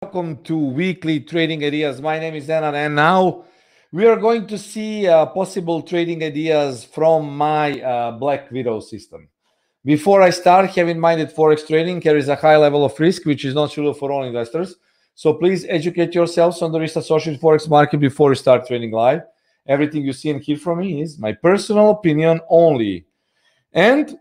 Welcome to Weekly Trading Ideas. My name is Nenad, and now we are going to see possible trading ideas from my Black Widow system. Before I start, have in mind that Forex trading carries a high level of risk, which is not suitable for all investors. So please educate yourselves on the risk associated with Forex market before you start trading live. Everything you see and hear from me is my personal opinion only. And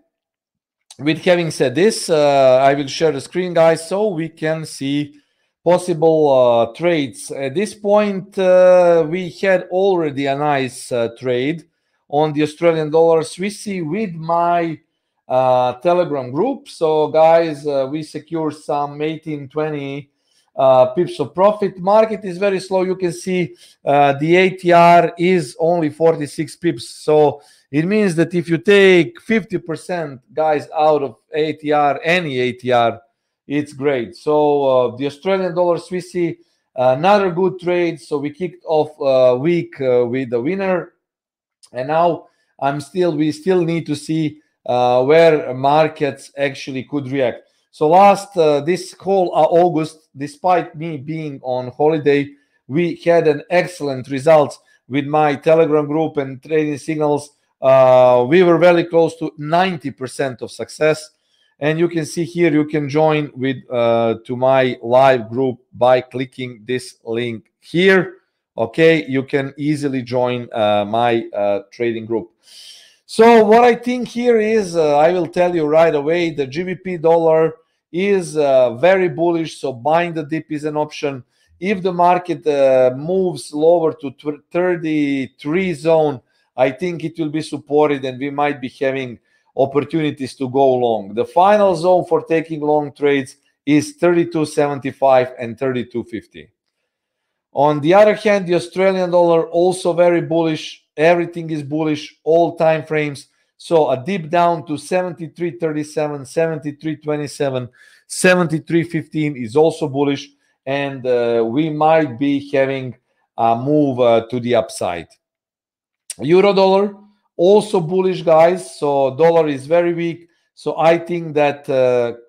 with having said this, I will share the screen, guys, so we can see possible trades. At this point, we had already a nice trade on the Australian dollar Swissy with my Telegram group. So, guys, we secured some 18-20 pips of profit. Market is very slow. You can see the ATR is only 46 pips. So it means that if you take 50%, guys, out of ATR, any ATR, it's great. So the Australian dollar Swissy, another good trade. So we kicked off week with the winner, and now we still need to see where markets actually could react. So this whole August, despite me being on holiday, we had an excellent results with my Telegram group and trading signals. We were very close to 90% of success. And you can see here, you can join with to my live group by clicking this link here. Okay, you can easily join my trading group. So what I think here is, I will tell you right away, the GBP dollar is very bullish. So buying the dip is an option. If the market moves lower to 33 zone, I think it will be supported and we might be having opportunities to go long. The final zone for taking long trades is 32.75 and 32.50. On the other hand, the Australian dollar also very bullish. Everything is bullish, all time frames. So a dip down to 73.37, 73.27, 73.15 is also bullish, and we might be having a move to the upside. Euro dollar also bullish, guys. So dollar is very weak. So I think that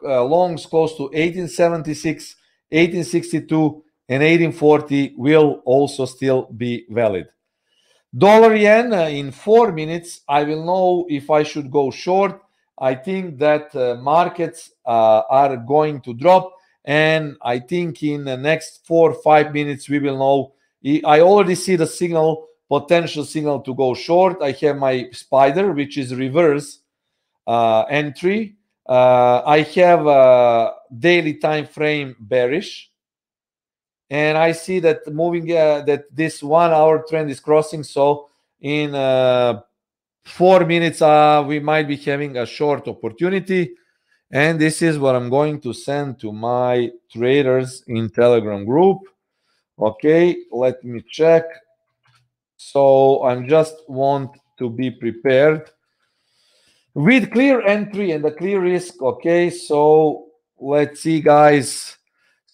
longs close to 1876, 1862, and 1840 will also still be valid. Dollar yen in 4 minutes, I will know if I should go short. I think that markets are going to drop, and I think in the next 4 or 5 minutes we will know. I already see the signal, potential signal to go short. I have my spider, which is reverse entry. I have a daily time frame bearish, and I see that moving that this 1 hour trend is crossing. So in 4 minutes we might be having a short opportunity, and this is what I'm going to send to my traders in Telegram group. Okay, let me check. So I just want to be prepared with clear entry and a clear risk. Okay, so let's see, guys.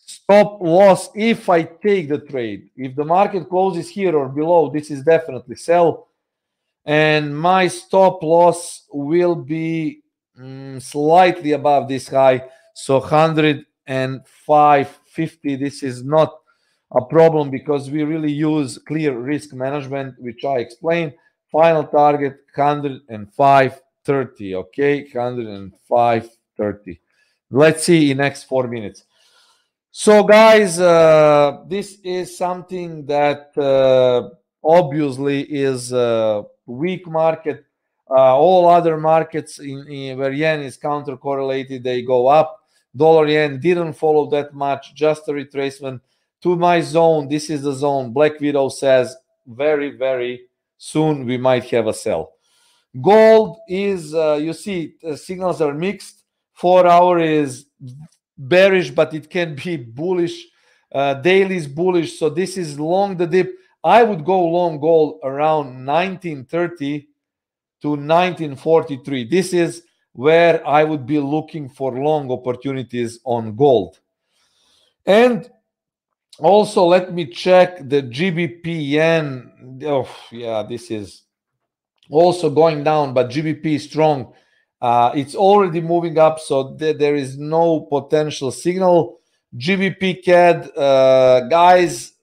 Stop loss if I take the trade. If the market closes here or below, this is definitely sell. And my stop loss will be slightly above this high. So 105.50. This is not a problem because we really use clear risk management, which I explained. Final target 105.30. Okay, 105.30. Let's see in next 4 minutes. So, guys, this is something that obviously is a weak market. All other markets where yen is counter correlated, they go up. Dollar yen didn't follow that much, just a retracement to my zone. This is the zone. Black Widow says very, very soon we might have a sell. Gold is, you see, signals are mixed. 4 hour is bearish, but it can be bullish. Daily is bullish. So this is long the dip. I would go long gold around 1930 to 1943. This is where I would be looking for long opportunities on gold. And also, let me check the GBP yen. Oh, yeah, this is also going down, but GBP is strong. It's already moving up, so there is no potential signal. GBP CAD, guys.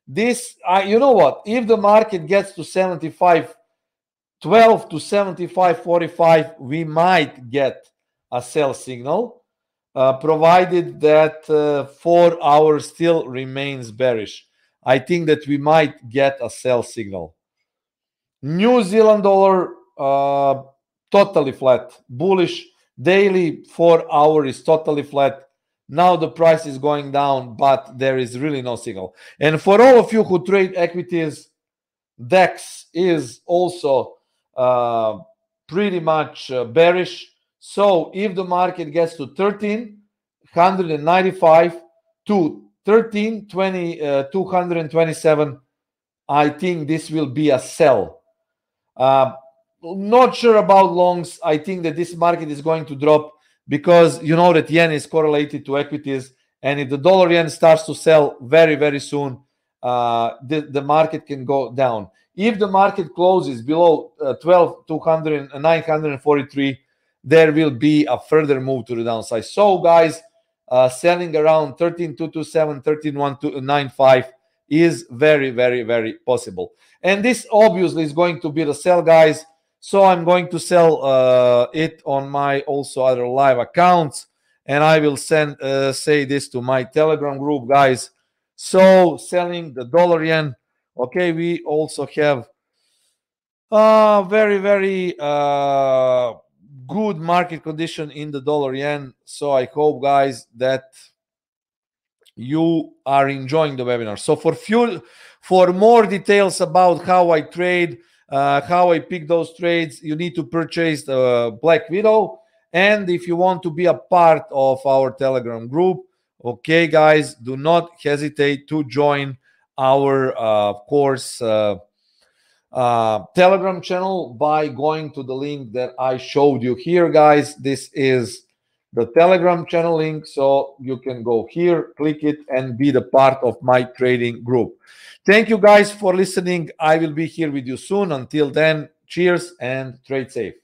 This, you know what? If the market gets to 75.12 to 75.45, we might get a sell signal, provided that 4 hours still remains bearish. I think that we might get a sell signal. New Zealand dollar, totally flat, bullish. Daily 4 hour is totally flat. Now the price is going down, but there is really no signal. And for all of you who trade equities, DEX is also pretty much bearish. So if the market gets to 1395 to 227, I think this will be a sell. Not sure about longs. I think that this market is going to drop because you know that yen is correlated to equities, and if the dollar yen starts to sell very, very soon, the market can go down. If the market closes below 943, there will be a further move to the downside. So guys, selling around 13,227, 13,195 is very, very, very possible. And this obviously is going to be the sell, guys. So I'm going to sell it on my also other live accounts, and I will say this to my Telegram group, guys. So selling the dollar yen. Okay, we also have very, very good market condition in the dollar yen. So I hope, guys, that you are enjoying the webinar. So for more details about how I trade, how I pick those trades, you need to purchase the Black Widow. And if you want to be a part of our Telegram group, okay, guys, do not hesitate to join our course Telegram channel by going to the link that I showed you here, guys. This is the Telegram channel link, so you can go here, click it, and be the part of my trading group. Thank you, guys, for listening. I will be here with you soon. Until then, cheers and trade safe.